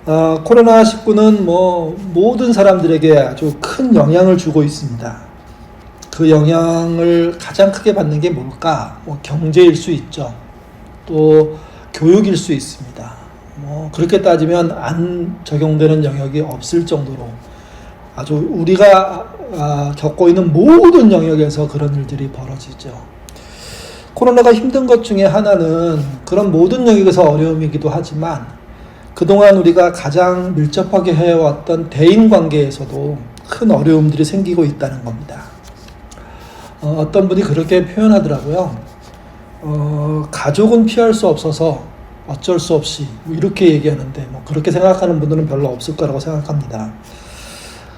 코로나19는 모든 사람들에게 아주 큰 영향을 주고 있습니다. 그 영향을 가장 크게 받는 게 뭘까? 경제일 수 있죠. 또 교육일 수 있습니다. 그렇게 따지면 안 적용되는 영역이 없을 정도로 아주 우리가 겪고 있는 모든 영역에서 그런 일들이 벌어지죠. 코로나가 힘든 것 중에 하나는 그런 모든 영역에서 어려움이기도 하지만 그동안 우리가 가장 밀접하게 해왔던 대인관계에서도 큰 어려움들이 생기고 있다는 겁니다. 어떤 분이 그렇게 표현하더라고요. 가족은 피할 수 없어서 어쩔 수 없이 이렇게 얘기하는데 그렇게 생각하는 분들은 별로 없을 거라고 생각합니다.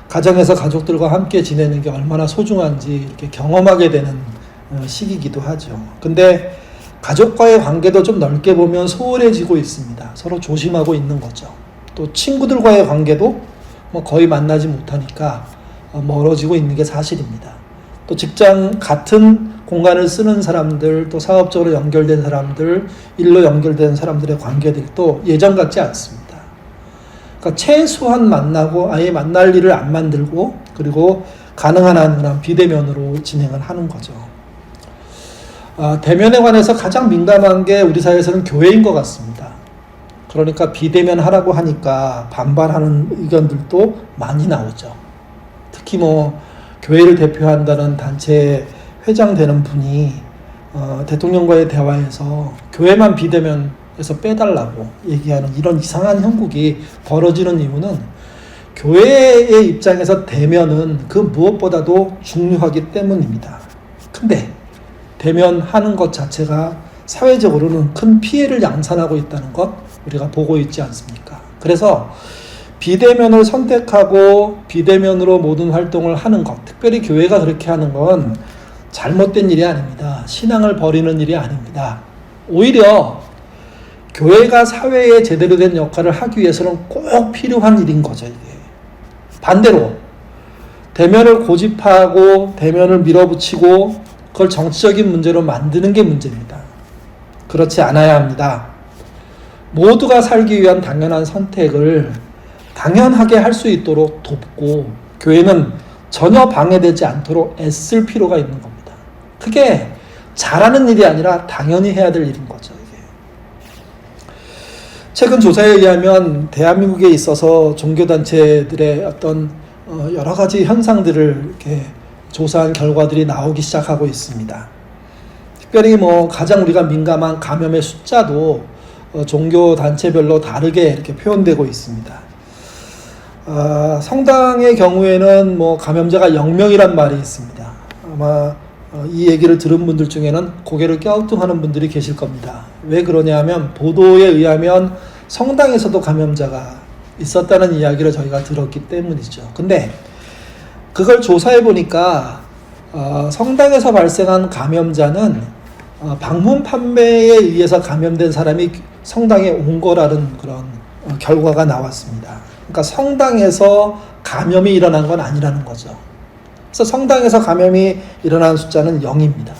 가정에서 가족들과 함께 지내는 게 얼마나 소중한지 이렇게 경험하게 되는 시기이기도 하죠. 근데 가족과의 관계도 좀 넓게 보면 소홀해지고 있습니다. 서로 조심하고 있는 거죠. 또 친구들과의 관계도 거의 만나지 못하니까 멀어지고 있는 게 사실입니다. 또 직장 같은 공간을 쓰는 사람들, 또 사업적으로 연결된 사람들, 일로 연결된 사람들의 관계들도 예전 같지 않습니다. 그러니까 최소한 만나고 아예 만날 일을 안 만들고 그리고 가능한 한 비대면으로 진행을 하는 거죠. 대면에 관해서 가장 민감한 게 우리 사회에서는 교회인 것 같습니다. 그러니까 비대면 하라고 하니까 반발하는 의견들도 많이 나오죠. 특히 교회를 대표한다는 단체에 회장되는 분이 대통령과의 대화에서 교회만 비대면에서 빼달라고 얘기하는 이런 이상한 형국이 벌어지는 이유는 교회의 입장에서 대면은 그 무엇보다도 중요하기 때문입니다. 근데 대면하는 것 자체가 사회적으로는 큰 피해를 양산하고 있다는 것 우리가 보고 있지 않습니까? 그래서 비대면을 선택하고 비대면으로 모든 활동을 하는 것, 특별히 교회가 그렇게 하는 건 잘못된 일이 아닙니다. 신앙을 버리는 일이 아닙니다. 오히려 교회가 사회에 제대로 된 역할을 하기 위해서는 꼭 필요한 일인 거죠, 이게. 반대로 대면을 고집하고 대면을 밀어붙이고 그걸 정치적인 문제로 만드는 게 문제입니다. 그렇지 않아야 합니다. 모두가 살기 위한 당연한 선택을 당연하게 할 수 있도록 돕고 교회는 전혀 방해되지 않도록 애쓸 필요가 있는 겁니다. 그게 잘하는 일이 아니라 당연히 해야 될 일인 거죠. 이게. 최근 조사에 의하면 대한민국에 있어서 종교단체들의 어떤 여러 가지 현상들을 이렇게 조사한 결과들이 나오기 시작하고 있습니다. 특별히 가장 우리가 민감한 감염의 숫자도 종교 단체별로 다르게 이렇게 표현되고 있습니다. 성당의 경우에는 감염자가 0명이란 말이 있습니다. 아마 이 얘기를 들은 분들 중에는 고개를 갸우뚱하는 분들이 계실 겁니다. 왜 그러냐 하면 보도에 의하면 성당에서도 감염자가 있었다는 이야기를 저희가 들었기 때문이죠. 근데 그걸 조사해 보니까 성당에서 발생한 감염자는 방문 판매에 의해서 감염된 사람이 성당에 온 거라는 그런 결과가 나왔습니다. 그러니까 성당에서 감염이 일어난 건 아니라는 거죠. 그래서 성당에서 감염이 일어난 숫자는 0입니다.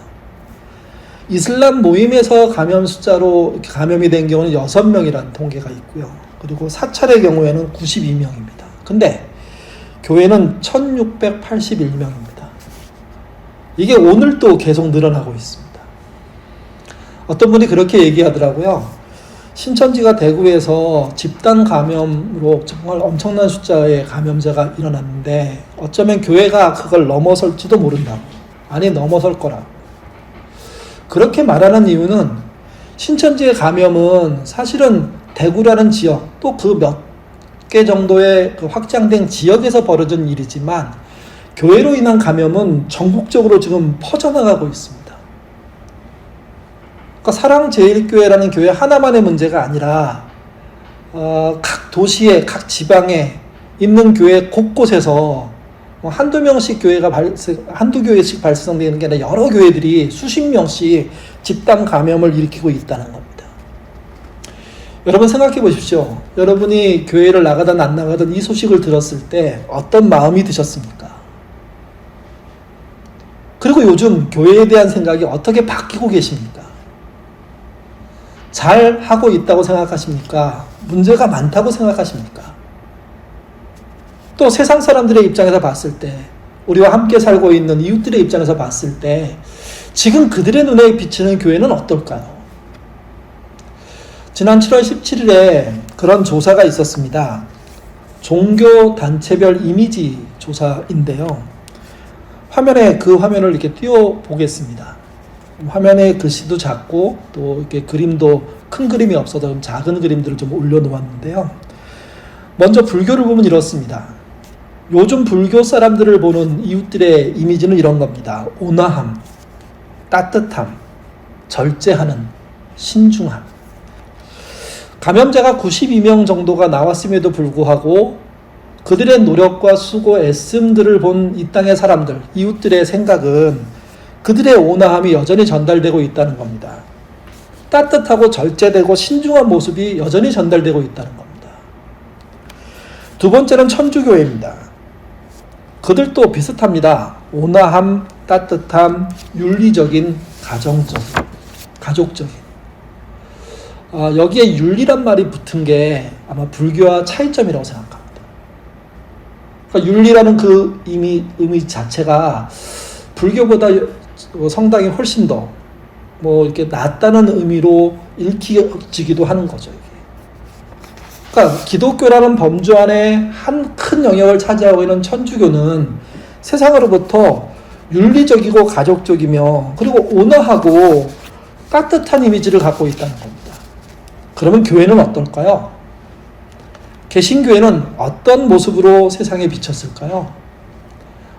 이슬람 모임에서 감염 숫자로 감염이 된 경우는 6명이라는 통계가 있고요. 그리고 사찰의 경우에는 92명입니다. 근데 교회는 1681명입니다. 이게 오늘도 계속 늘어나고 있습니다. 어떤 분이 그렇게 얘기하더라고요. 신천지가 대구에서 집단 감염으로 정말 엄청난 숫자의 감염자가 일어났는데 어쩌면 교회가 그걸 넘어설지도 모른다고. 아니 넘어설 거라고. 그렇게 말하는 이유는 신천지의 감염은 사실은 대구라는 지역 또 그 몇 개 정도의 그 확장된 지역에서 벌어진 일이지만 교회로 인한 감염은 전국적으로 지금 퍼져나가고 있습니다. 그러니까 사랑제일교회라는 교회 하나만의 문제가 아니라 각 도시에 각 지방에 있는 교회 곳곳에서 한두 명씩 한두 교회씩 발생되는 게 아니라 여러 교회들이 수십 명씩 집단 감염을 일으키고 있다는 겁니다. 여러분 생각해 보십시오. 여러분이 교회를 나가든 안 나가든 이 소식을 들었을 때 어떤 마음이 드셨습니까? 그리고 요즘 교회에 대한 생각이 어떻게 바뀌고 계십니까? 잘 하고 있다고 생각하십니까? 문제가 많다고 생각하십니까? 또 세상 사람들의 입장에서 봤을 때, 우리와 함께 살고 있는 이웃들의 입장에서 봤을 때 지금 그들의 눈에 비치는 교회는 어떨까요? 지난 7월 17일에 그런 조사가 있었습니다. 종교 단체별 이미지 조사인데요. 그 화면을 이렇게 띄워 보겠습니다. 화면에 글씨도 작고 또 이렇게 그림도 큰 그림이 없어서 좀 작은 그림들을 좀 올려놓았는데요. 먼저 불교를 보면 이렇습니다. 요즘 불교 사람들을 보는 이웃들의 이미지는 이런 겁니다. 온화함, 따뜻함, 절제하는, 신중함. 감염자가 92명 정도가 나왔음에도 불구하고 그들의 노력과 수고, 애씀들을 본 이 땅의 사람들, 이웃들의 생각은 그들의 온화함이 여전히 전달되고 있다는 겁니다. 따뜻하고 절제되고 신중한 모습이 여전히 전달되고 있다는 겁니다. 두 번째는 천주교회입니다. 그들도 비슷합니다. 온화함, 따뜻함, 윤리적인, 가족적인. 여기에 윤리란 말이 붙은 게 아마 불교와 차이점이라고 생각합니다. 그러니까 윤리라는 그 의미 자체가 불교보다 성당이 훨씬 더 이렇게 낫다는 의미로 읽히지기도 하는 거죠. 이게. 그러니까 기독교라는 범주 안에 한 큰 영역을 차지하고 있는 천주교는 세상으로부터 윤리적이고 가족적이며 그리고 온화하고 따뜻한 이미지를 갖고 있다는 겁니다. 그러면 교회는 어떨까요? 개신교회는 어떤 모습으로 세상에 비쳤을까요?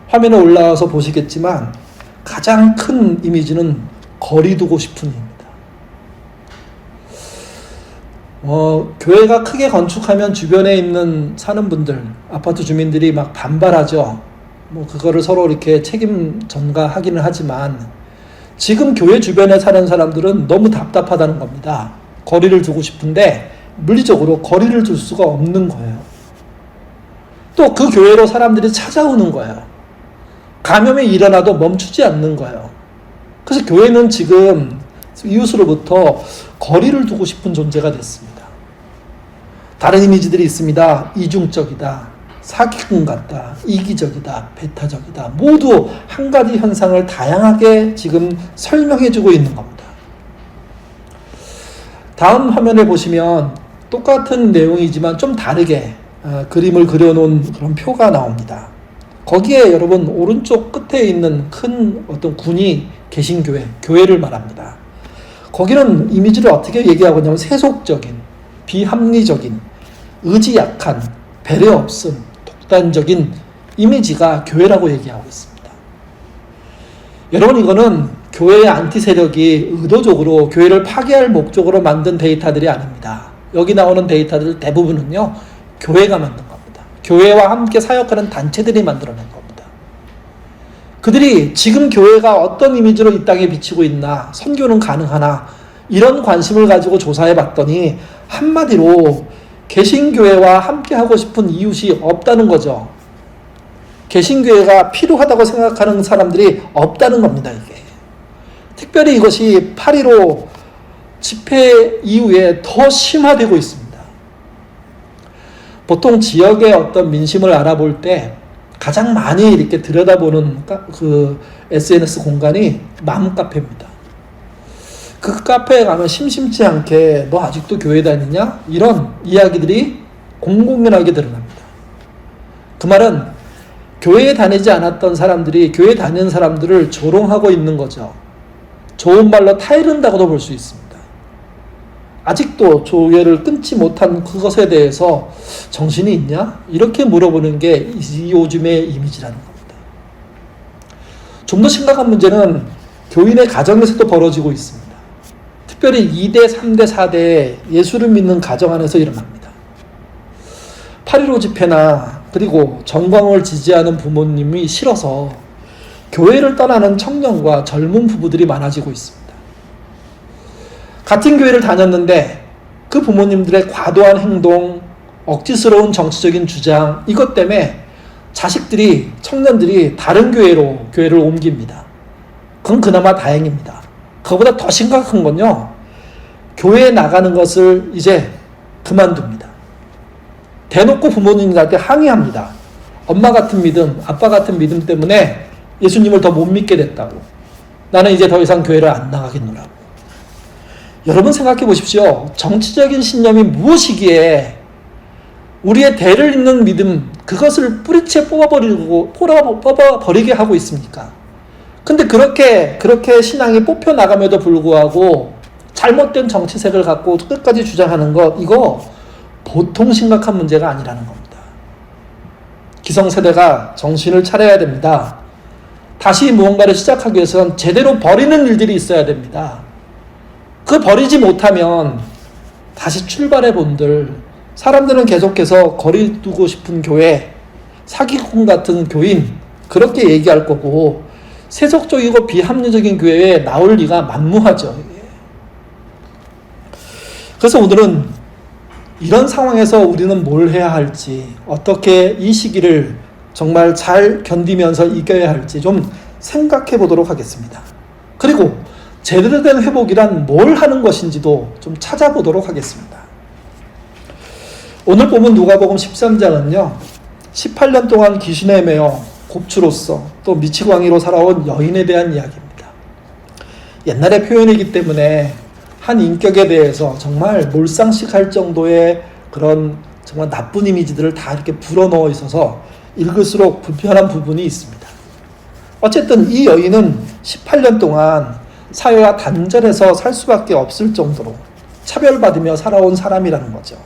화면에 올라와서 보시겠지만 가장 큰 이미지는 거리 두고 싶은입니다. 교회가 크게 건축하면 주변에 사는 분들, 아파트 주민들이 막 반발하죠. 그거를 서로 이렇게 책임 전가하기는 하지만 지금 교회 주변에 사는 사람들은 너무 답답하다는 겁니다. 거리를 두고 싶은데 물리적으로 거리를 둘 수가 없는 거예요. 또 그 교회로 사람들이 찾아오는 거예요. 감염이 일어나도 멈추지 않는 거예요. 그래서 교회는 지금 이웃으로부터 거리를 두고 싶은 존재가 됐습니다. 다른 이미지들이 있습니다. 이중적이다, 사기꾼 같다, 이기적이다, 배타적이다. 모두 한 가지 현상을 다양하게 지금 설명해주고 있는 겁니다. 다음 화면에 보시면 똑같은 내용이지만 좀 다르게 그림을 그려놓은 그런 표가 나옵니다. 거기에 여러분 오른쪽 끝에 있는 큰 어떤 군이 계신 교회를 말합니다. 거기는 이미지를 어떻게 얘기하고 있냐면 세속적인, 비합리적인, 의지 약한, 배려 없음, 독단적인 이미지가 교회라고 얘기하고 있습니다. 여러분 이거는 교회의 안티 세력이 의도적으로 교회를 파괴할 목적으로 만든 데이터들이 아닙니다. 여기 나오는 데이터들 대부분은요, 교회가 만든 겁니다. 교회와 함께 사역하는 단체들이 만들어낸 겁니다. 그들이 지금 교회가 어떤 이미지로 이 땅에 비치고 있나, 선교는 가능하나, 이런 관심을 가지고 조사해 봤더니 한마디로 개신교회와 함께 하고 싶은 이웃이 없다는 거죠. 개신교회가 필요하다고 생각하는 사람들이 없다는 겁니다, 이게. 특별히 이것이 8.15 집회 이후에 더 심화되고 있습니다. 보통 지역의 어떤 민심을 알아볼 때 가장 많이 이렇게 들여다보는 그 SNS 공간이 맘카페입니다. 그 카페에 가면 심심치 않게 너 아직도 교회 다니냐? 이런 이야기들이 공공연하게 드러납니다. 그 말은 교회에 다니지 않았던 사람들이 교회 다니는 사람들을 조롱하고 있는 거죠. 좋은 말로 타이른다고도 볼 수 있습니다. 아직도 교회를 끊지 못한 그것에 대해서 정신이 있냐? 이렇게 물어보는 게 요즘의 이미지라는 겁니다. 좀 더 심각한 문제는 교인의 가정에서도 벌어지고 있습니다. 특별히 2대, 3대, 4대 예수를 믿는 가정 안에서 일어납니다. 8.15 집회나 그리고 정광을 지지하는 부모님이 싫어서 교회를 떠나는 청년과 젊은 부부들이 많아지고 있습니다. 같은 교회를 다녔는데 그 부모님들의 과도한 행동, 억지스러운 정치적인 주장, 이것 때문에 자식들이, 청년들이 다른 교회를 옮깁니다. 그건 그나마 다행입니다. 그거보다 더 심각한 건요, 교회에 나가는 것을 이제 그만둡니다. 대놓고 부모님들한테 항의합니다. 엄마 같은 믿음, 아빠 같은 믿음 때문에 예수님을 더 못 믿게 됐다고. 나는 이제 더 이상 교회를 안 나가겠노라고. 여러분 생각해 보십시오. 정치적인 신념이 무엇이기에 우리의 대를 잇는 믿음, 그것을 뿌리채 뽑아버리게 하고 있습니까? 근데 그렇게 신앙이 뽑혀나감에도 불구하고 잘못된 정치색을 갖고 끝까지 주장하는 것, 이거 보통 심각한 문제가 아니라는 겁니다. 기성세대가 정신을 차려야 됩니다. 다시 무언가를 시작하기 위해서는 제대로 버리는 일들이 있어야 됩니다. 그 버리지 못하면 다시 출발해 본들, 사람들은 계속해서 거리 두고 싶은 교회, 사기꾼 같은 교인, 그렇게 얘기할 거고, 세속적이고 비합리적인 교회에 나올 리가 만무하죠. 그래서 오늘은 이런 상황에서 우리는 뭘 해야 할지, 어떻게 이 시기를 정말 잘 견디면서 이겨야 할지 좀 생각해 보도록 하겠습니다. 그리고 제대로 된 회복이란 뭘 하는 것인지도 좀 찾아보도록 하겠습니다. 오늘 보면 누가복음 13장은요, 18년 동안 귀신에 매여 곱추로서 또 미치광이로 살아온 여인에 대한 이야기입니다. 옛날의 표현이기 때문에 한 인격에 대해서 정말 몰상식할 정도의 그런 정말 나쁜 이미지들을 다 이렇게 불어넣어 있어서 읽을수록 불편한 부분이 있습니다. 어쨌든 이 여인은 18년 동안 사회와 단절해서 살 수밖에 없을 정도로 차별받으며 살아온 사람이라는 거죠.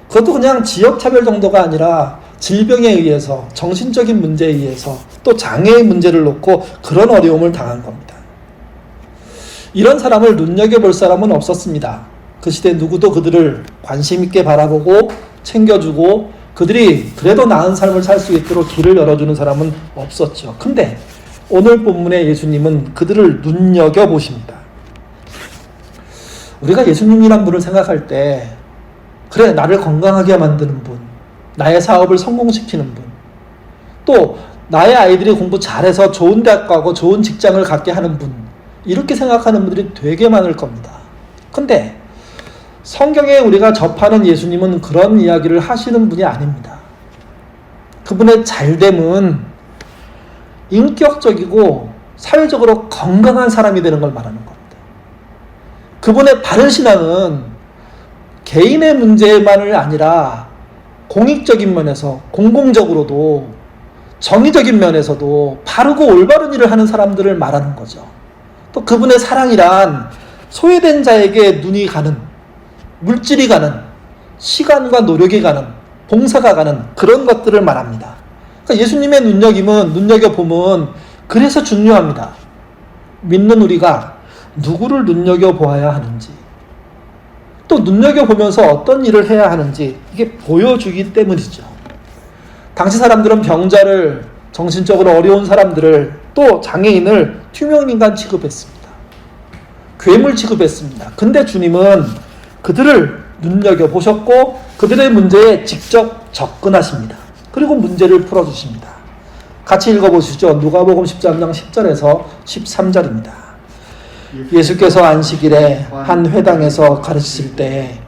그것도 그냥 지역 차별 정도가 아니라 질병에 의해서, 정신적인 문제에 의해서, 또 장애의 문제를 놓고 그런 어려움을 당한 겁니다. 이런 사람을 눈여겨볼 사람은 없었습니다. 그 시대 누구도 그들을 관심 있게 바라보고 챙겨주고 그들이 그래도 나은 삶을 살 수 있도록 길을 열어주는 사람은 없었죠. 근데 오늘 본문의 예수님은 그들을 눈여겨보십니다. 우리가 예수님이란 분을 생각할 때, 그래, 나를 건강하게 만드는 분, 나의 사업을 성공시키는 분, 또 나의 아이들이 공부 잘해서 좋은 대학 가고 좋은 직장을 갖게 하는 분, 이렇게 생각하는 분들이 되게 많을 겁니다. 근데 성경에 우리가 접하는 예수님은 그런 이야기를 하시는 분이 아닙니다. 그분의 잘됨은 인격적이고 사회적으로 건강한 사람이 되는 걸 말하는 겁니다. 그분의 바른 신앙은 개인의 문제만을 아니라 공익적인 면에서, 공공적으로도, 정의적인 면에서도 바르고 올바른 일을 하는 사람들을 말하는 거죠. 또 그분의 사랑이란 소외된 자에게 눈이 가는, 물질이 가는, 시간과 노력이 가는, 봉사가 가는 그런 것들을 말합니다. 그러니까 예수님의 눈여겨봄은 그래서 중요합니다. 믿는 우리가 누구를 눈여겨보아야 하는지, 또 눈여겨보면서 어떤 일을 해야 하는지 이게 보여주기 때문이죠. 당시 사람들은 병자를, 정신적으로 어려운 사람들을, 또 장애인을 투명인간 취급했습니다. 괴물 취급했습니다. 근데 주님은 그들을 눈여겨보셨고 그들의 문제에 직접 접근하십니다. 그리고 문제를 풀어주십니다. 같이 읽어보시죠. 누가복음 13장 10절에서 13절입니다. 예수께서 안식일에 한 회당에서 가르치실 때에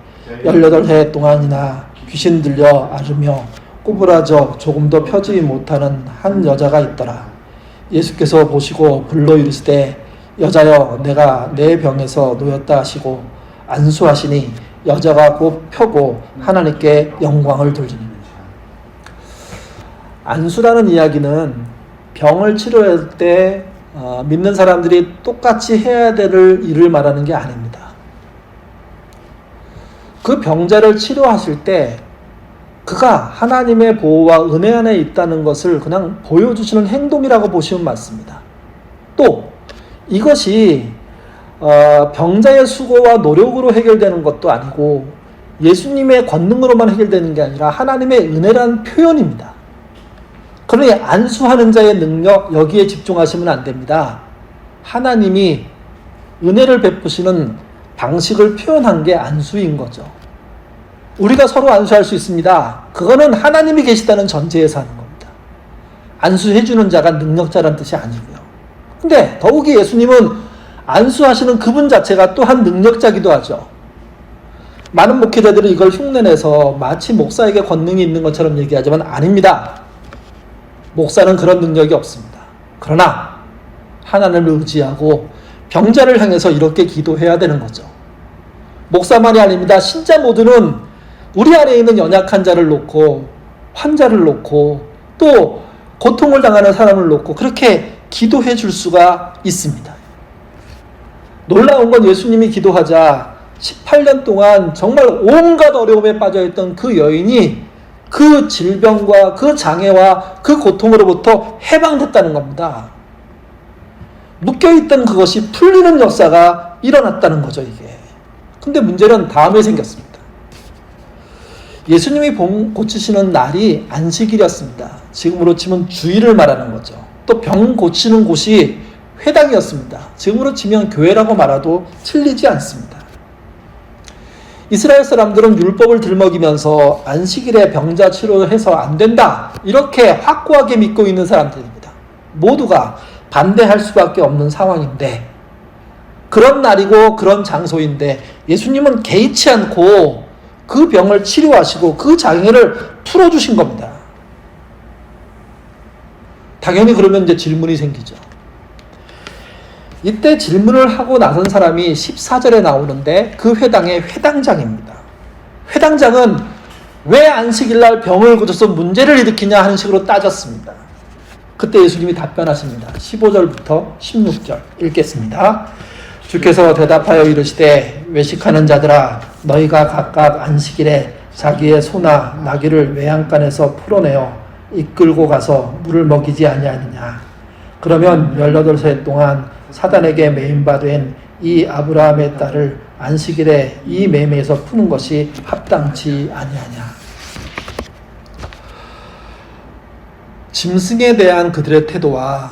18해 동안이나 귀신 들려 앓으며 꼬부라져 조금도 펴지 못하는 한 여자가 있더라. 예수께서 보시고 불러 이르시되 여자여 내가 내 병에서 놓였다 하시고 안수하시니 여자가 곧 펴고 하나님께 영광을 돌리니. 안수라는 이야기는 병을 치료할 때 믿는 사람들이 똑같이 해야 될 일을 말하는 게 아닙니다. 그 병자를 치료하실 때 그가 하나님의 보호와 은혜 안에 있다는 것을 그냥 보여주시는 행동이라고 보시면 맞습니다. 또 이것이 병자의 수고와 노력으로 해결되는 것도 아니고 예수님의 권능으로만 해결되는 게 아니라 하나님의 은혜라는 표현입니다. 그러니 안수하는 자의 능력, 여기에 집중하시면 안 됩니다. 하나님이 은혜를 베푸시는 방식을 표현한 게 안수인 거죠. 우리가 서로 안수할 수 있습니다. 그거는 하나님이 계시다는 전제에서 하는 겁니다. 안수해주는 자가 능력자라는 뜻이 아니고요. 근데 더욱이 예수님은 안수하시는 그분 자체가 또한 능력자기도 하죠. 많은 목회자들은 이걸 흉내내서 마치 목사에게 권능이 있는 것처럼 얘기하지만 아닙니다. 목사는 그런 능력이 없습니다. 그러나 하나님을 의지하고 병자를 향해서 이렇게 기도해야 되는 거죠. 목사만이 아닙니다. 신자 모두는 우리 안에 있는 연약한 자를 놓고 환자를 놓고 또 고통을 당하는 사람을 놓고 그렇게 기도해 줄 수가 있습니다. 놀라운 건 예수님이 기도하자 18년 동안 정말 온갖 어려움에 빠져있던 그 여인이 그 질병과 그 장애와 그 고통으로부터 해방됐다는 겁니다. 묶여있던 그것이 풀리는 역사가 일어났다는 거죠, 이게. 근데 문제는 다음에 생겼습니다. 예수님이 병 고치시는 날이 안식일이었습니다. 지금으로 치면 주일을 말하는 거죠. 또 병 고치는 곳이 회당이었습니다. 지금으로 치면 교회라고 말해도 틀리지 않습니다. 이스라엘 사람들은 율법을 들먹이면서 안식일에 병자 치료해서 안 된다, 이렇게 확고하게 믿고 있는 사람들입니다. 모두가 반대할 수밖에 없는 상황인데, 그런 날이고 그런 장소인데 예수님은 개의치 않고 그 병을 치료하시고 그 장애를 풀어주신 겁니다. 당연히 그러면 이제 질문이 생기죠. 이때 질문을 하고 나선 사람이 14절에 나오는데 그 회당의 회당장입니다. 회당장은 왜 안식일날 병을 고쳐서 문제를 일으키냐 하는 식으로 따졌습니다. 그때 예수님이 답변하십니다. 15절부터 16절 읽겠습니다. 주께서 대답하여 이르시되 외식하는 자들아, 너희가 각각 안식일에 자기의 소나 나귀를 외양간에서 풀어내어 이끌고 가서 물을 먹이지 아니하느냐. 그러면 18세 동안 사단에게 매인바 된 이 아브라함의 딸을 안식일에 이 매매에서 푸는 것이 합당치 아니하냐. 짐승에 대한 그들의 태도와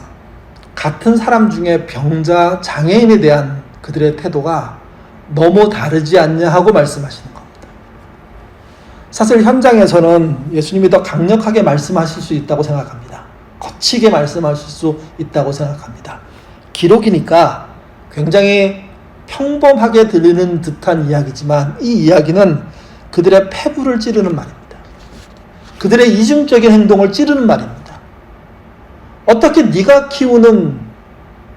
같은 사람 중에 병자, 장애인에 대한 그들의 태도가 너무 다르지 않냐 하고 말씀하시는 겁니다. 사실 현장에서는 예수님이 더 강력하게 말씀하실 수 있다고 생각합니다. 거치게 말씀하실 수 있다고 생각합니다. 기록이니까 굉장히 평범하게 들리는 듯한 이야기지만 이 이야기는 그들의 폐부를 찌르는 말입니다. 그들의 이중적인 행동을 찌르는 말입니다. 어떻게 네가 키우는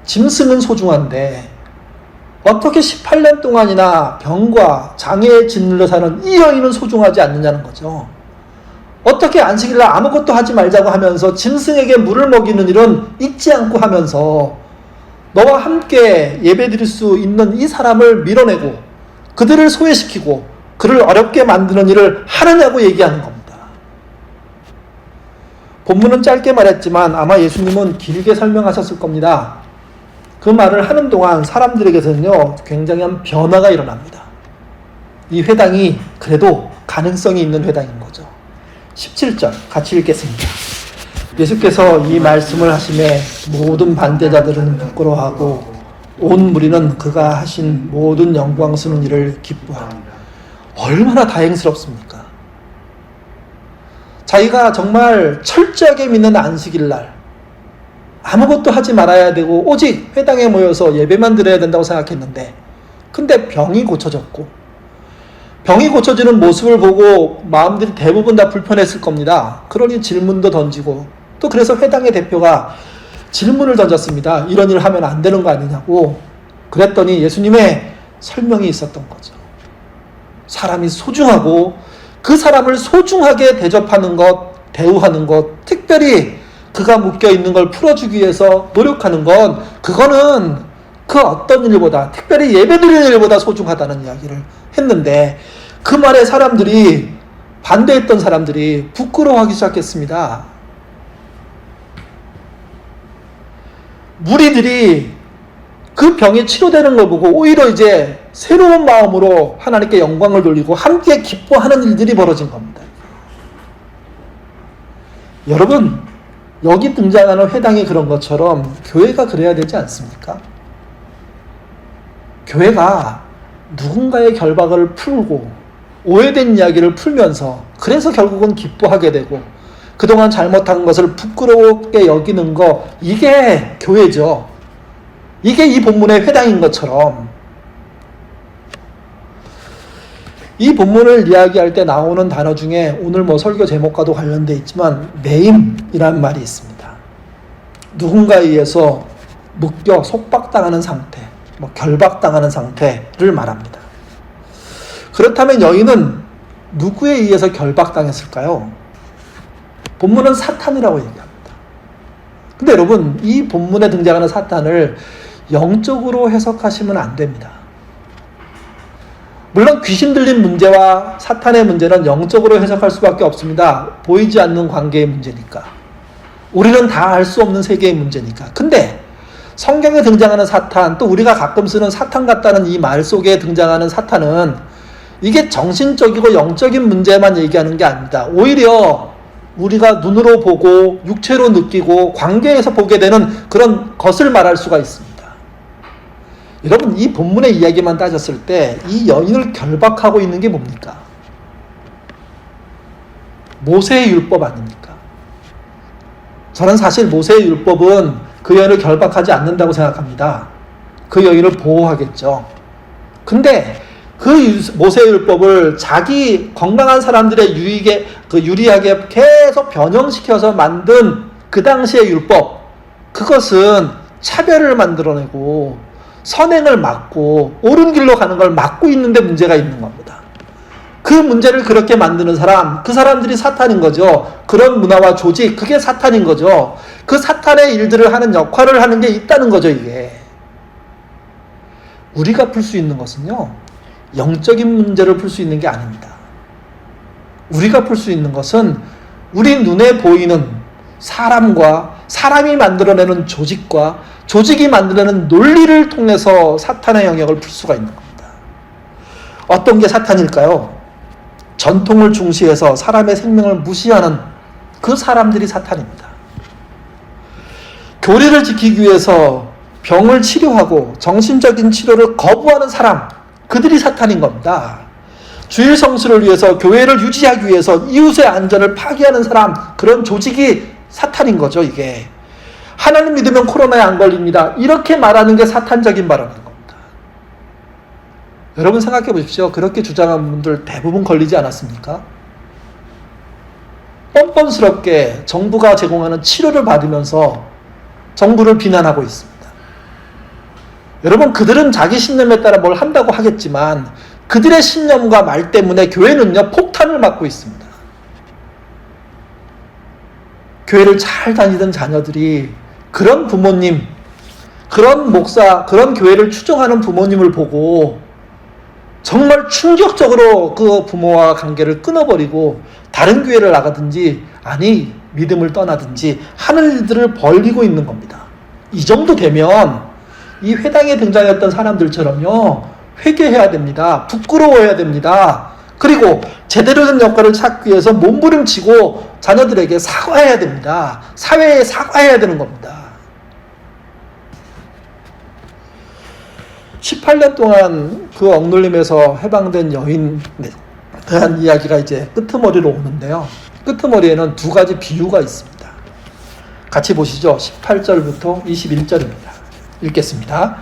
짐승은 소중한데 어떻게 18년 동안이나 병과 장애에 짓눌려 사는 이 여인은 소중하지 않느냐는 거죠. 어떻게 안식일날 아무것도 하지 말자고 하면서 짐승에게 물을 먹이는 일은 잊지 않고 하면서 너와 함께 예배드릴 수 있는 이 사람을 밀어내고 그들을 소외시키고 그를 어렵게 만드는 일을 하느냐고 얘기하는 겁니다. 본문은 짧게 말했지만 아마 예수님은 길게 설명하셨을 겁니다. 그 말을 하는 동안 사람들에게서는요, 굉장한 변화가 일어납니다. 이 회당이 그래도 가능성이 있는 회당인 거죠. 17절 같이 읽겠습니다. 예수께서 이 말씀을 하심에 모든 반대자들은 부끄러워하고 온 무리는 그가 하신 모든 영광스러운 일을 기뻐합니다. 얼마나 다행스럽습니까? 자기가 정말 철저하게 믿는 안식일날 아무것도 하지 말아야 되고 오직 회당에 모여서 예배만 드려야 된다고 생각했는데, 근데 병이 고쳐졌고 병이 고쳐지는 모습을 보고 마음들이 대부분 다 불편했을 겁니다. 그러니 질문도 던지고, 또 그래서 회당의 대표가 질문을 던졌습니다. 이런 일을 하면 안 되는 거 아니냐고. 그랬더니 예수님의 설명이 있었던 거죠. 사람이 소중하고 그 사람을 소중하게 대접하는 것, 대우하는 것, 특별히 그가 묶여있는 걸 풀어주기 위해서 노력하는 건, 그거는 그 어떤 일보다, 특별히 예배드리는 일보다 소중하다는 이야기를 했는데, 그 말에 사람들이, 반대했던 사람들이 부끄러워하기 시작했습니다. 무리들이 그 병이 치료되는 걸 보고 오히려 이제 새로운 마음으로 하나님께 영광을 돌리고 함께 기뻐하는 일들이 벌어진 겁니다. 여러분, 여기 등장하는 회당이 그런 것처럼 교회가 그래야 되지 않습니까? 교회가 누군가의 결박을 풀고 오해된 이야기를 풀면서, 그래서 결국은 기뻐하게 되고 그동안 잘못한 것을 부끄럽게 여기는 거, 이게 교회죠. 이게 이 본문의 회당인 것처럼 이 본문을 이야기할 때 나오는 단어 중에 오늘 뭐 설교 제목과도 관련되어 있지만 매임이라는 말이 있습니다. 누군가에 의해서 묶여 속박당하는 상태, 뭐 결박당하는 상태를 말합니다. 그렇다면 여인은 누구에 의해서 결박당했을까요? 본문은 사탄이라고 얘기합니다. 근데 여러분, 이 본문에 등장하는 사탄을 영적으로 해석하시면 안 됩니다. 물론 귀신 들린 문제와 사탄의 문제는 영적으로 해석할 수밖에 없습니다. 보이지 않는 관계의 문제니까. 우리는 다 알 수 없는 세계의 문제니까. 근데 성경에 등장하는 사탄, 또 우리가 가끔 쓰는 사탄 같다는 이 말 속에 등장하는 사탄은 이게 정신적이고 영적인 문제만 얘기하는 게 아닙니다. 오히려 우리가 눈으로 보고 육체로 느끼고 관계에서 보게 되는 그런 것을 말할 수가 있습니다. 여러분, 이 본문의 이야기만 따졌을 때 이 여인을 결박하고 있는 게 뭡니까? 모세의 율법 아닙니까? 저는 사실 모세의 율법은 그 여인을 결박하지 않는다고 생각합니다. 그 여인을 보호하겠죠. 근데 그 모세의 율법을 자기 건강한 사람들의 유리하게 계속 변형시켜서 만든 그 당시의 율법, 그것은 차별을 만들어내고 선행을 막고 옳은 길로 가는 걸 막고 있는데 문제가 있는 겁니다. 그 문제를 그렇게 만드는 사람, 그 사람들이 사탄인 거죠. 그런 문화와 조직, 그게 사탄인 거죠. 그 사탄의 일들을 하는 역할을 하는 게 있다는 거죠, 이게. 우리가 풀 수 있는 것은요, 영적인 문제를 풀 수 있는 게 아닙니다. 우리가 풀 수 있는 것은 우리 눈에 보이는 사람과 사람이 만들어내는 조직과 조직이 만들어내는 논리를 통해서 사탄의 영역을 풀 수가 있는 겁니다. 어떤 게 사탄일까요? 전통을 중시해서 사람의 생명을 무시하는 그 사람들이 사탄입니다. 교리를 지키기 위해서 병을 치료하고 정신적인 치료를 거부하는 사람, 그들이 사탄인 겁니다. 주일 성수를 위해서, 교회를 유지하기 위해서 이웃의 안전을 파괴하는 사람, 그런 조직이 사탄인 거죠, 이게. 하나님 믿으면 코로나에 안 걸립니다. 이렇게 말하는 게 사탄적인 발언인 겁니다. 여러분 생각해 보십시오. 그렇게 주장한 분들 대부분 걸리지 않았습니까? 뻔뻔스럽게 정부가 제공하는 치료를 받으면서 정부를 비난하고 있습니다. 여러분, 그들은 자기 신념에 따라 뭘 한다고 하겠지만 그들의 신념과 말 때문에 교회는요, 폭탄을 맞고 있습니다. 교회를 잘 다니던 자녀들이 그런 부모님, 그런 목사, 그런 교회를 추종하는 부모님을 보고 정말 충격적으로 그 부모와 관계를 끊어버리고 다른 교회를 나가든지, 아니 믿음을 떠나든지 하는 일들을 벌이고 있는 겁니다. 이 정도 되면 이 회당에 등장했던 사람들처럼요, 회개해야 됩니다. 부끄러워해야 됩니다. 그리고 제대로 된 역할을 찾기 위해서 몸부림치고 자녀들에게 사과해야 됩니다. 사회에 사과해야 되는 겁니다. 18년 동안 그 억눌림에서 해방된 여인에 대한 이야기가 이제 끄트머리로 오는데요. 끄트머리에는 두 가지 비유가 있습니다. 같이 보시죠. 18절부터 21절입니다. 읽겠습니다.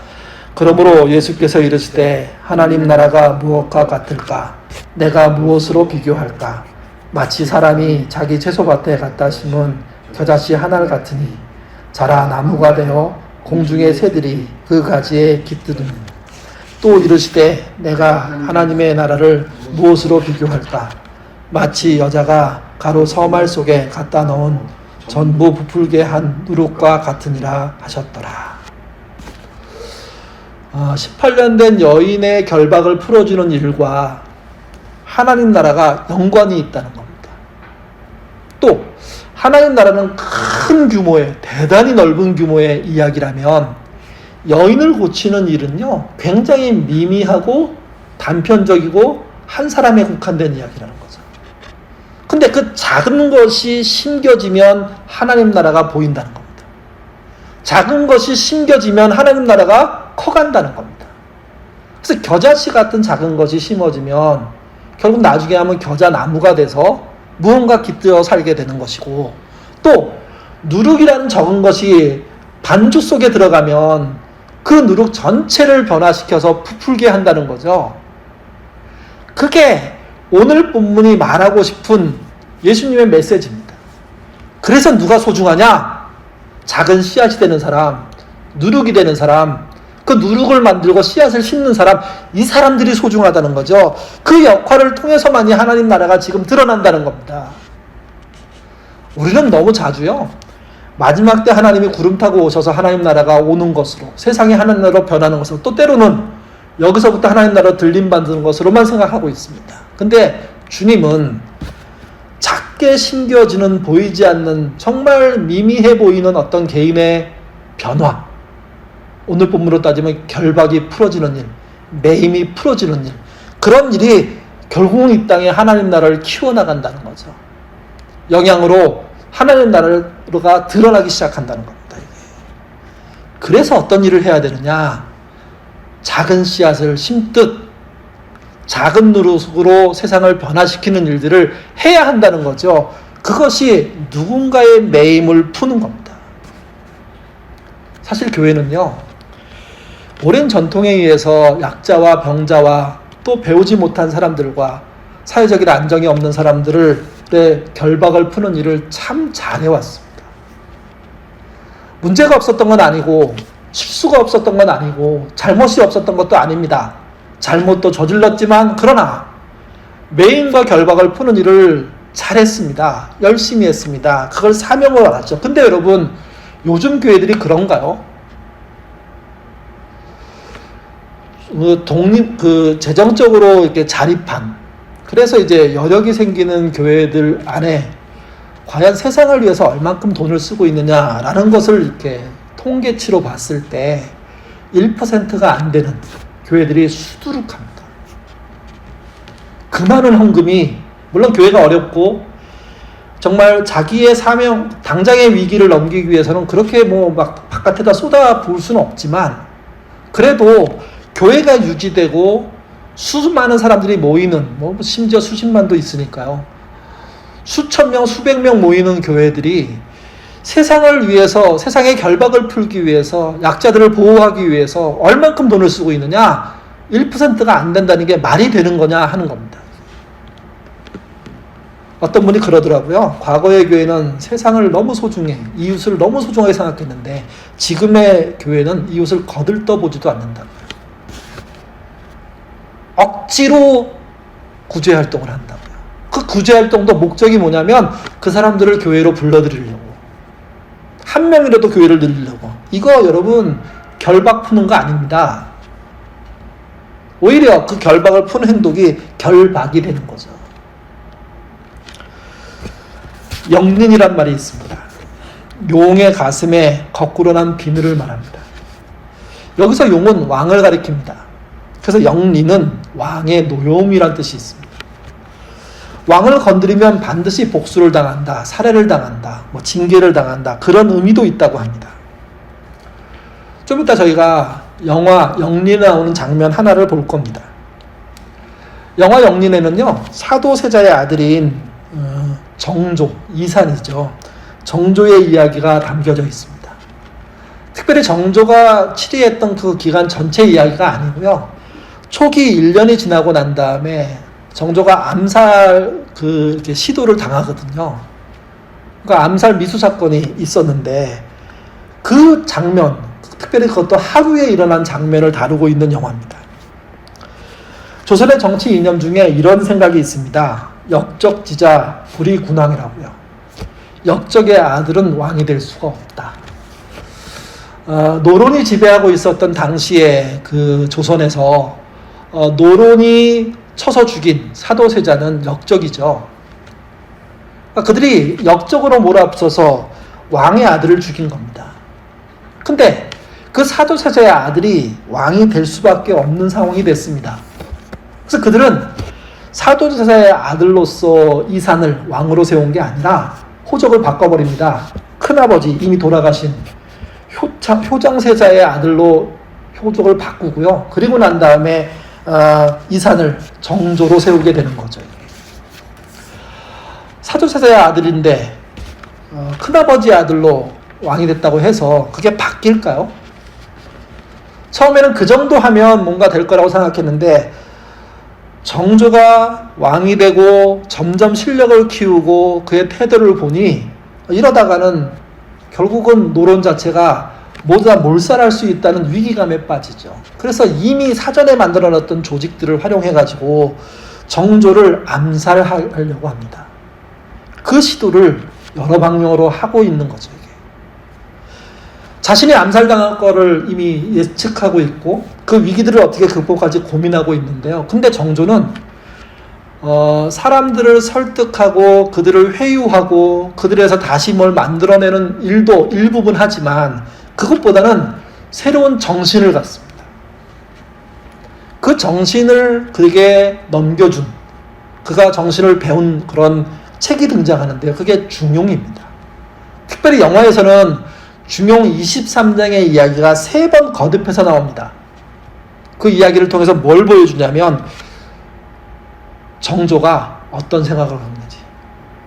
그러므로 예수께서 이르시되 하나님 나라가 무엇과 같을까? 내가 무엇으로 비교할까? 마치 사람이 자기 채소밭에 갖다 심은 겨자씨 하나 같으니 자라 나무가 되어 공중의 새들이 그 가지에 깃들으니, 또 이르시되 내가 하나님의 나라를 무엇으로 비교할까? 마치 여자가 가로 서말 속에 갖다 넣은 전부 부풀게 한 누룩과 같으니라 하셨더라. 18년 된 여인의 결박을 풀어주는 일과 하나님 나라가 연관이 있다는 겁니다. 또 하나님 나라는 큰 규모의, 대단히 넓은 규모의 이야기라면 여인을 고치는 일은요, 굉장히 미미하고 단편적이고 한 사람에 국한된 이야기라는 거죠. 근데 그 작은 것이 심겨지면 하나님 나라가 보인다는 겁니다. 작은 것이 심겨지면 하나님 나라가 커간다는 겁니다. 그래서 겨자씨 같은 작은 것이 심어지면 결국 나중에 하면 겨자나무가 돼서 무언가 깃들어 살게 되는 것이고, 또 누룩이라는 적은 것이 반죽 속에 들어가면 그 누룩 전체를 변화시켜서 부풀게 한다는 거죠. 그게 오늘 본문이 말하고 싶은 예수님의 메시지입니다. 그래서 누가 소중하냐? 작은 씨앗이 되는 사람, 누룩이 되는 사람, 그 누룩을 만들고 씨앗을 심는 사람, 이 사람들이 소중하다는 거죠. 그 역할을 통해서만이 하나님 나라가 지금 드러난다는 겁니다. 우리는 너무 자주요, 마지막 때 하나님이 구름 타고 오셔서 하나님 나라가 오는 것으로, 세상이 하나님 나라로 변하는 것으로, 또 때로는 여기서부터 하나님 나라로 들림받는 것으로만 생각하고 있습니다. 근데 주님은 작게 심겨지는, 보이지 않는, 정말 미미해 보이는 어떤 개인의 변화, 오늘 본문으로 따지면 결박이 풀어지는 일, 매임이 풀어지는 일, 그런 일이 결국은 이 땅에 하나님 나라를 키워나간다는 거죠. 영향으로 하나님 나라가 드러나기 시작한다는 겁니다. 그래서 어떤 일을 해야 되느냐? 작은 씨앗을 심듯 작은 누룩으로 세상을 변화시키는 일들을 해야 한다는 거죠. 그것이 누군가의 매임을 푸는 겁니다. 사실 교회는요, 오랜 전통에 의해서 약자와 병자와 또 배우지 못한 사람들과 사회적인 안정이 없는 사람들의 결박을 푸는 일을 참 잘해왔습니다. 문제가 없었던 건 아니고, 실수가 없었던 건 아니고, 잘못이 없었던 것도 아닙니다. 잘못도 저질렀지만, 그러나 매임과 결박을 푸는 일을 잘했습니다. 열심히 했습니다. 그걸 사명으로 알았죠. 근데 여러분, 요즘 교회들이 그런가요? 재정적으로 이렇게 자립한, 그래서 이제 여력이 생기는 교회들 안에 과연 세상을 위해서 얼만큼 돈을 쓰고 있느냐라는 것을 이렇게 통계치로 봤을 때 1%가 안 되는 교회들이 수두룩합니다. 그 많은 헌금이, 물론 교회가 어렵고 정말 자기의 사명, 당장의 위기를 넘기기 위해서는 그렇게 막 바깥에다 쏟아 부을 수는 없지만, 그래도 교회가 유지되고 수많은 사람들이 모이는, 심지어 수십만도 있으니까요, 수천 명, 수백 명 모이는 교회들이 세상을 위해서, 세상의 결박을 풀기 위해서, 약자들을 보호하기 위해서 얼만큼 돈을 쓰고 있느냐? 1%가 안 된다는 게 말이 되는 거냐 하는 겁니다. 어떤 분이 그러더라고요. 과거의 교회는 세상을 너무 소중해, 이웃을 너무 소중하게 생각했는데 지금의 교회는 이웃을 거들떠보지도 않는다고요. 억지로 구제활동을 한다고요. 그 구제활동도 목적이 뭐냐면 그 사람들을 교회로 불러들이려고, 한 명이라도 교회를 늘리려고. 이거 여러분 결박 푸는 거 아닙니다. 오히려 그 결박을 푸는 행동이 결박이 되는 거죠. 영린이란 말이 있습니다. 용의 가슴에 거꾸로 난 비늘을 말합니다. 여기서 용은 왕을 가리킵니다. 그래서 영린은 왕의 노여움이란 뜻이 있습니다. 왕을 건드리면 반드시 복수를 당한다, 살해를 당한다, 징계를 당한다, 그런 의미도 있다고 합니다. 좀 이따 저희가 영화 영린에 나오는 장면 하나를 볼 겁니다. 영화 영린에는요, 사도세자의 아들인 정조, 이산이죠. 정조의 이야기가 담겨져 있습니다. 특별히 정조가 치리했던 그 기간 전체 이야기가 아니고요, 초기 1년이 지나고 난 다음에 정조가 암살 시도를 당하거든요. 그러니까 암살 미수 사건이 있었는데 그 장면, 특별히 그것도 하루에 일어난 장면을 다루고 있는 영화입니다. 조선의 정치 이념 중에 이런 생각이 있습니다. 역적지자 불이군왕이라고요. 역적의 아들은 왕이 될 수가 없다. 노론이 지배하고 있었던 당시에 그 조선에서 노론이 쳐서 죽인 사도세자는 역적이죠. 그들이 역적으로 몰아붙여서 왕의 아들을 죽인 겁니다. 근데 그 사도세자의 아들이 왕이 될 수밖에 없는 상황이 됐습니다. 그래서 그들은 사도세자의 아들로서 이산을 왕으로 세운 게 아니라 호적을 바꿔버립니다. 큰아버지, 이미 돌아가신 효장세자의 아들로 호적을 바꾸고요. 그리고 난 다음에 이산을 정조로 세우게 되는 거죠. 사도세자의 아들인데 큰아버지 아들로 왕이 됐다고 해서 그게 바뀔까요? 처음에는 그 정도 하면 뭔가 될 거라고 생각했는데 정조가 왕이 되고 점점 실력을 키우고 그의 태도를 보니 이러다가는 결국은 노론 자체가 모두 다 몰살할 수 있다는 위기감에 빠지죠. 그래서 이미 사전에 만들어놨던 조직들을 활용해가지고 정조를 암살하려고 합니다. 그 시도를 여러 방향으로 하고 있는 거죠. 이게. 자신이 암살당할 거를 이미 예측하고 있고 그 위기들을 어떻게 극복할지 고민하고 있는데요. 근데 정조는 사람들을 설득하고 그들을 회유하고 그들에서 다시 뭘 만들어내는 일도 일부분 하지만 그것보다는 새로운 정신을 갖습니다. 그 정신을 그에게 넘겨준, 그가 정신을 배운 그런 책이 등장하는데요. 그게 중용입니다. 특별히 영화에서는 중용 23장의 이야기가 3번 거듭해서 나옵니다. 그 이야기를 통해서 뭘 보여주냐면 정조가 어떤 생각을 하는지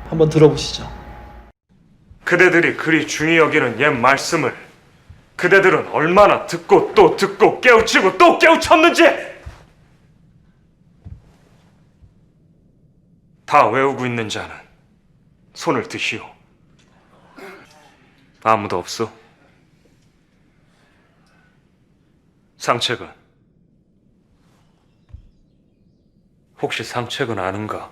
한번 들어보시죠. 그대들이 그리 중히 여기는 옛 말씀을 그대들은 얼마나 듣고 또 듣고 깨우치고 또 깨우쳤는지 다 외우고 있는 자는 손을 드시오. 아무도 없소? 상책은? 혹시 상책은 아는가?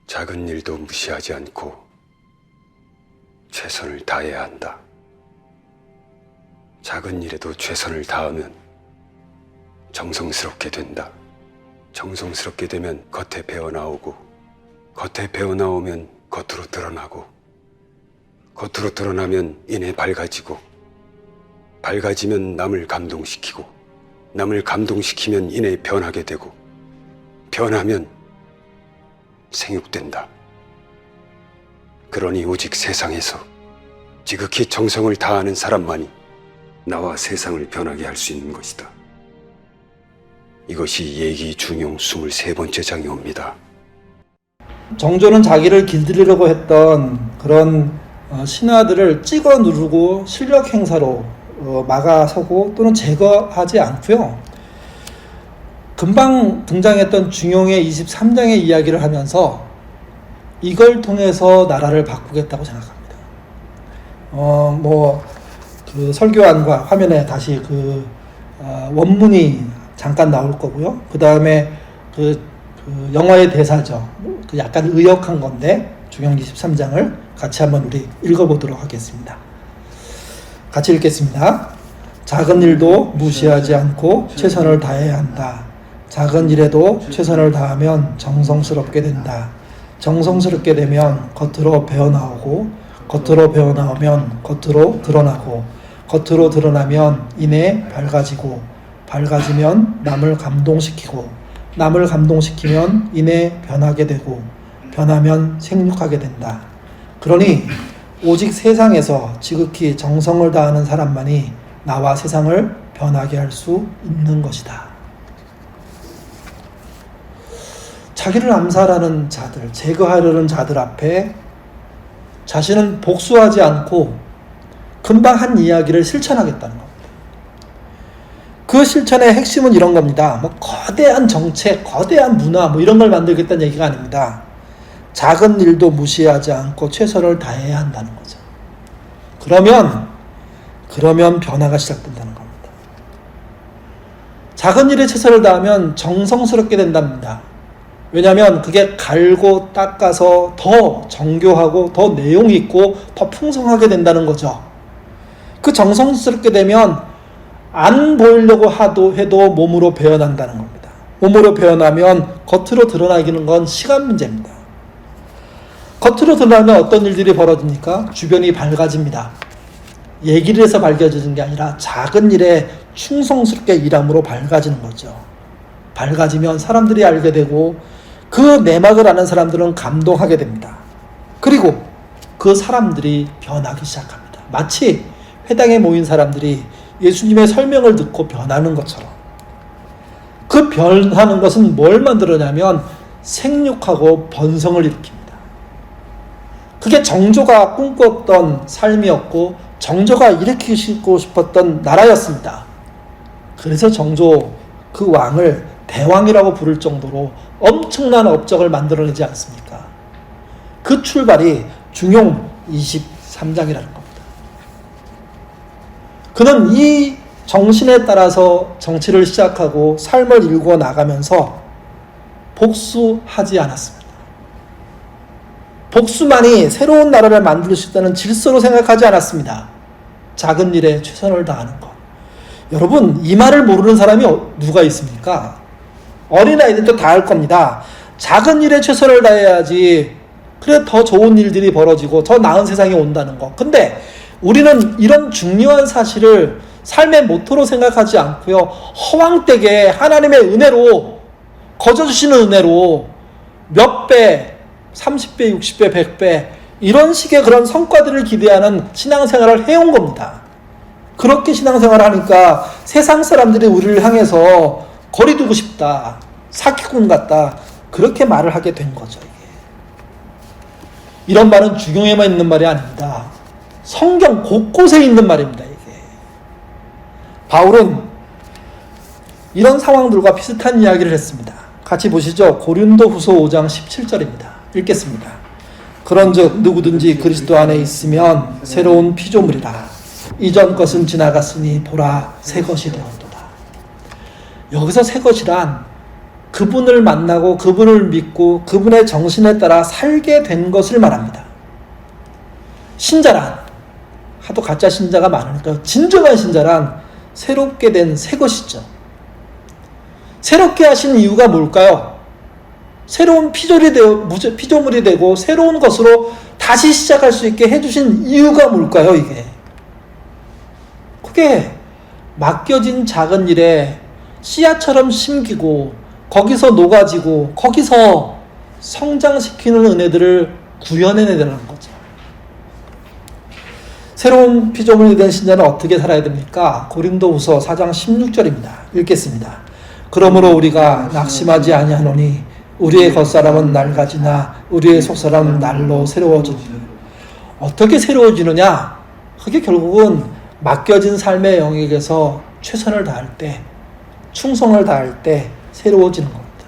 작은 일도 무시하지 않고 최선을 다해야 한다. 작은 일에도 최선을 다하면 정성스럽게 된다. 정성스럽게 되면 겉에 배어나오고 겉에 배어나오면 겉으로 드러나고 겉으로 드러나면 이내 밝아지고 밝아지면 남을 감동시키고 남을 감동시키면 이내 변하게 되고 변하면 생육된다. 그러니 오직 세상에서 지극히 정성을 다하는 사람만이 나와 세상을 변하게 할 수 있는 것이다. 이것이 예기 중용 23번째 장이옵니다. 정조는 자기를 길들이려고 했던 그런 신하들을 찍어 누르고 실력 행사로 막아서고 또는 제거하지 않고요. 금방 등장했던 중용의 23장의 이야기를 하면서 이걸 통해서 나라를 바꾸겠다고 생각합니다. 그 설교안과 화면에 다시 원문이 잠깐 나올 거고요. 그 다음에 그 영화의 대사죠. 그 약간 의역한 건데 중용 23장을 같이 한번 우리 읽어보도록 하겠습니다. 같이 읽겠습니다. 작은 일도 무시하지 않고 최선을 다해야 한다. 작은 일에도 최선을 다하면 정성스럽게 된다. 정성스럽게 되면 겉으로 배어나오고 겉으로 배어나오면 겉으로 드러나고 겉으로 드러나면 이내 밝아지고 밝아지면 남을 감동시키고 남을 감동시키면 이내 변하게 되고 변하면 생육하게 된다. 그러니 오직 세상에서 지극히 정성을 다하는 사람만이 나와 세상을 변하게 할 수 있는 것이다. 자기를 암살하는 자들, 제거하려는 자들 앞에 자신은 복수하지 않고 금방 한 이야기를 실천하겠다는 겁니다. 그 실천의 핵심은 이런 겁니다. 거대한 정책, 거대한 문화 이런 걸 만들겠다는 얘기가 아닙니다. 작은 일도 무시하지 않고 최선을 다해야 한다는 거죠. 그러면 변화가 시작된다는 겁니다. 작은 일에 최선을 다하면 정성스럽게 된답니다. 왜냐하면 그게 갈고 닦아서 더 정교하고 더 내용 있고 더 풍성하게 된다는 거죠. 그 정성스럽게 되면 안 보이려고 해도 몸으로 배어난다는 겁니다. 몸으로 배어나면 겉으로 드러나기는 건 시간 문제입니다. 겉으로 드러나면 어떤 일들이 벌어집니까? 주변이 밝아집니다. 얘기를 해서 밝아지는 게 아니라 작은 일에 충성스럽게 일함으로 밝아지는 거죠. 밝아지면 사람들이 알게 되고 그 내막을 아는 사람들은 감동하게 됩니다. 그리고 그 사람들이 변하기 시작합니다. 마치 회당에 모인 사람들이 예수님의 설명을 듣고 변하는 것처럼. 그 변하는 것은 뭘 만들어냐면 생육하고 번성을 일으킵니다. 그게 정조가 꿈꿨던 삶이었고 정조가 일으키고 싶었던 나라였습니다. 그래서 정조 그 왕을 대왕이라고 부를 정도로 엄청난 업적을 만들어내지 않습니까? 그 출발이 중용 23장이라는 겁니다. 그는 이 정신에 따라서 정치를 시작하고 삶을 일구어 나가면서 복수하지 않았습니다. 복수만이 새로운 나라를 만들 수 있다는 질서로 생각하지 않았습니다. 작은 일에 최선을 다하는 것. 여러분, 이 말을 모르는 사람이 누가 있습니까? 어린아이들도 다 알 겁니다. 작은 일에 최선을 다해야지 그래 더 좋은 일들이 벌어지고 더 나은 세상이 온다는 거. 근데 우리는 이런 중요한 사실을 삶의 모토로 생각하지 않고요, 허황되게 하나님의 은혜로, 거저주시는 은혜로 몇 배, 30배, 60배, 100배 이런 식의 그런 성과들을 기대하는 신앙생활을 해온 겁니다. 그렇게 신앙생활을 하니까 세상 사람들이 우리를 향해서 거리 두고 싶다, 사기꾼 같다, 그렇게 말을 하게 된 거죠. 이게. 이런 말은 중용에만 있는 말이 아닙니다. 성경 곳곳에 있는 말입니다. 이게. 바울은 이런 상황들과 비슷한 이야기를 했습니다. 같이 보시죠. 고린도후서 5장 17절입니다. 읽겠습니다. 그런즉 누구든지 그리스도 안에 있으면 새로운 피조물이라. 이전 것은 지나갔으니 보라 새 것이 되었도다. 여기서 새 것이란 그분을 만나고 그분을 믿고 그분의 정신에 따라 살게 된 것을 말합니다. 신자란, 하도 가짜 신자가 많으니까 진정한 신자란 새롭게 된 새 것이죠. 새롭게 하신 이유가 뭘까요? 새로운 피조물이 되고 새로운 것으로 다시 시작할 수 있게 해주신 이유가 뭘까요? 이게 그게 맡겨진 작은 일에 씨앗처럼 심기고 거기서 녹아지고 거기서 성장시키는 은혜들을 구현해내는 거죠. 새로운 피조물이 된 신자는 어떻게 살아야 됩니까? 고린도후서 4장 16절입니다. 읽겠습니다. 그러므로 우리가 낙심하지 아니하노니 우리의 겉사람은 낡아지나 우리의 속사람은 날로 새로워지느니. 어떻게 새로워지느냐? 그게 결국은 맡겨진 삶의 영역에서 최선을 다할 때, 충성을 다할 때 새로워지는 겁니다.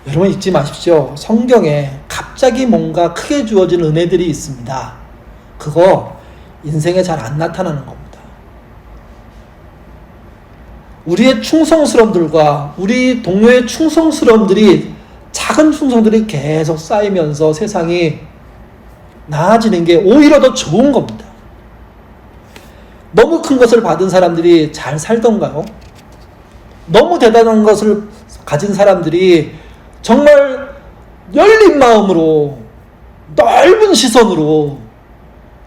여러분 잊지 마십시오. 성경에 갑자기 뭔가 크게 주어진 은혜들이 있습니다. 그거 인생에 잘 안 나타나는 겁니다. 우리의 충성스러움들과 우리 동료의 충성스러움들이, 작은 충성들이 계속 쌓이면서 세상이 나아지는 게 오히려 더 좋은 겁니다. 너무 큰 것을 받은 사람들이 잘 살던가요? 너무 대단한 것을 가진 사람들이 정말 열린 마음으로, 넓은 시선으로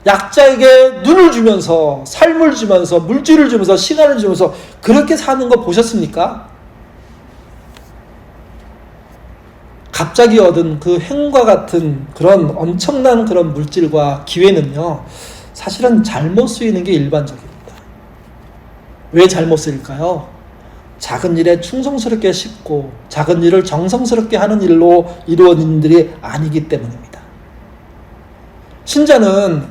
약자에게 눈을 주면서, 삶을 주면서, 물질을 주면서, 시간을 주면서 그렇게 사는 거 보셨습니까? 갑자기 얻은 그 행운과 같은 그런 엄청난 그런 물질과 기회는요, 사실은 잘못 쓰이는 게 일반적입니다. 왜 잘못 쓰일까요? 작은 일에 충성스럽게 싣고 작은 일을 정성스럽게 하는 일로 이루어진 일이 아니기 때문입니다. 신자는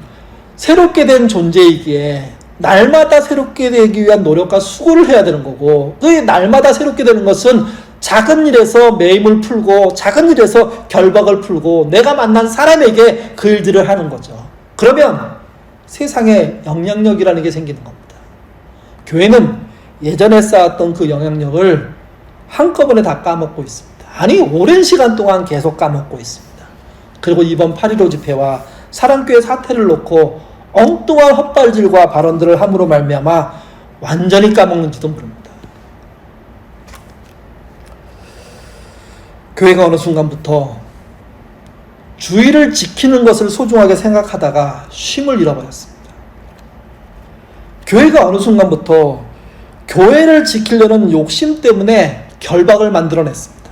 새롭게 된 존재이기에 날마다 새롭게 되기 위한 노력과 수고를 해야 되는 거고, 그 날마다 새롭게 되는 것은 작은 일에서 매임을 풀고 작은 일에서 결박을 풀고 내가 만난 사람에게 그 일들을 하는 거죠. 그러면 세상에 영향력이라는 게 생기는 겁니다. 교회는 예전에 쌓았던 그 영향력을 한꺼번에 다 까먹고 있습니다. 아니, 오랜 시간 동안 계속 까먹고 있습니다. 그리고 이번 8.15 집회와 사랑교회 사태를 놓고 엉뚱한 헛발질과 발언들을 함으로 말미암아 완전히 까먹는지도 모릅니다. 교회가 어느 순간부터 주의를 지키는 것을 소중하게 생각하다가 쉼을 잃어버렸습니다. 교회가 어느 순간부터 교회를 지키려는 욕심 때문에 결박을 만들어냈습니다.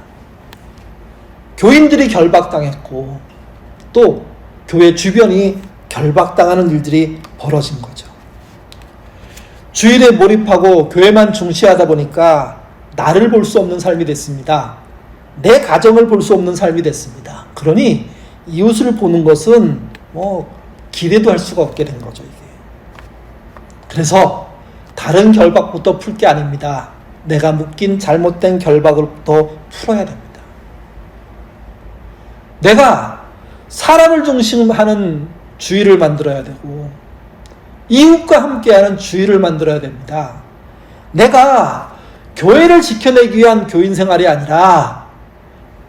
교인들이 결박당했고 또 교회 주변이 결박당하는 일들이 벌어진 거죠. 주일에 몰입하고 교회만 중시하다 보니까 나를 볼 수 없는 삶이 됐습니다. 내 가정을 볼 수 없는 삶이 됐습니다. 그러니 이웃을 보는 것은 기대도 할 수가 없게 된 거죠, 이게. 그래서 다른 결박부터 풀 게 아닙니다. 내가 묶인 잘못된 결박으로부터 풀어야 됩니다. 내가 사람을 중심하는 주의를 만들어야 되고 이웃과 함께하는 주의를 만들어야 됩니다. 내가 교회를 지켜내기 위한 교인 생활이 아니라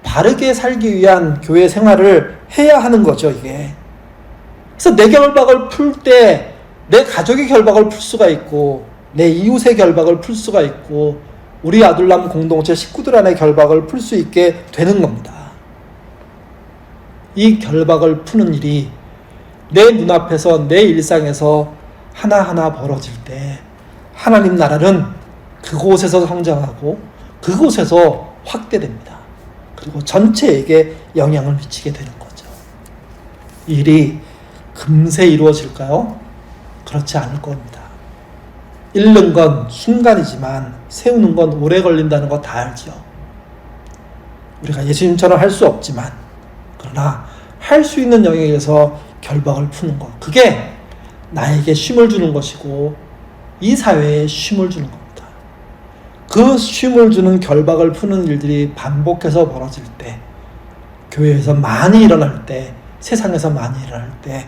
바르게 살기 위한 교회 생활을 해야 하는 거죠, 이게. 그래서 내 결박을 풀 때 내 가족의 결박을 풀 수가 있고 내 이웃의 결박을 풀 수가 있고 우리 아둘람 공동체 식구들 안의 결박을 풀 수 있게 되는 겁니다. 이 결박을 푸는 일이 내 눈앞에서 내 일상에서 하나하나 벌어질 때 하나님 나라는 그곳에서 성장하고 그곳에서 확대됩니다. 그리고 전체에게 영향을 미치게 되는 거죠. 이 일이 금세 이루어질까요? 그렇지 않을 겁니다. 잃는 건 순간이지만 세우는 건 오래 걸린다는 거 다 알죠. 우리가 예수님처럼 할 수 없지만 그러나 할 수 있는 영역에서 결박을 푸는 것, 그게 나에게 쉼을 주는 것이고 이 사회에 쉼을 주는 겁니다. 그 쉼을 주는 결박을 푸는 일들이 반복해서 벌어질 때, 교회에서 많이 일어날 때, 세상에서 많이 일어날 때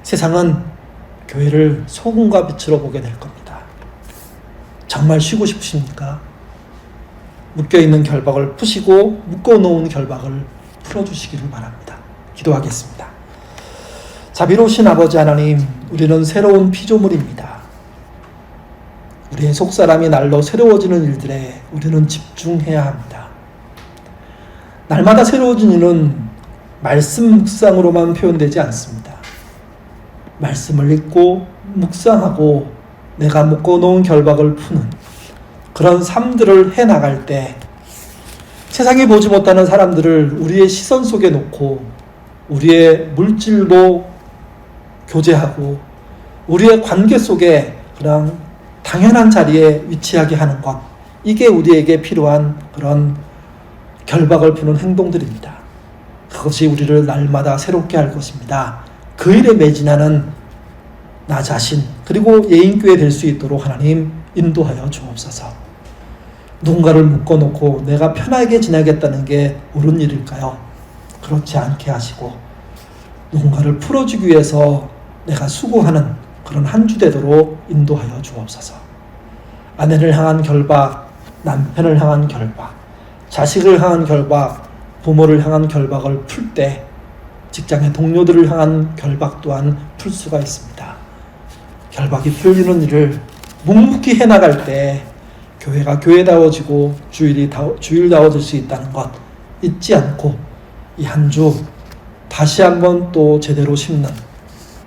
세상은 교회를 소금과 빛으로 보게 될 겁니다. 정말 쉬고 싶으십니까? 묶여있는 결박을 푸시고 묶어놓은 결박을 풀어주시기를 바랍니다. 기도하겠습니다. 자비로우신 아버지 하나님, 우리는 새로운 피조물입니다. 우리의 속사람이 날로 새로워지는 일들에 우리는 집중해야 합니다. 날마다 새로워진 일은 말씀 묵상으로만 표현되지 않습니다. 말씀을 읽고 묵상하고 내가 묶어놓은 결박을 푸는 그런 삶들을 해나갈 때 세상이 보지 못하는 사람들을 우리의 시선 속에 놓고 우리의 물질로 교제하고 우리의 관계 속에 그냥 당연한 자리에 위치하게 하는 것, 이게 우리에게 필요한 그런 결박을 푸는 행동들입니다. 그것이 우리를 날마다 새롭게 할 것입니다. 그 일에 매진하는 나 자신 그리고 예인교회 될 수 있도록 하나님 인도하여 주옵소서. 누군가를 묶어놓고 내가 편하게 지내겠다는 게 옳은 일일까요? 그렇지 않게 하시고 누군가를 풀어주기 위해서 내가 수고하는 그런 한 주 되도록 인도하여 주옵소서. 아내를 향한 결박, 남편을 향한 결박, 자식을 향한 결박, 부모를 향한 결박을 풀 때 직장의 동료들을 향한 결박 또한 풀 수가 있습니다. 결박이 풀리는 일을 묵묵히 해나갈 때 교회가 교회다워지고 주일다워질 수 있다는 것 잊지 않고 이 한 주 다시 한번 또 제대로 심는,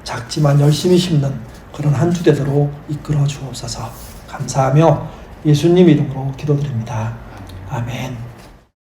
작지만 열심히 심는 그런 한 주 되도록 이끌어 주옵소서. 감사하며 예수님 이름으로 기도드립니다. 아멘.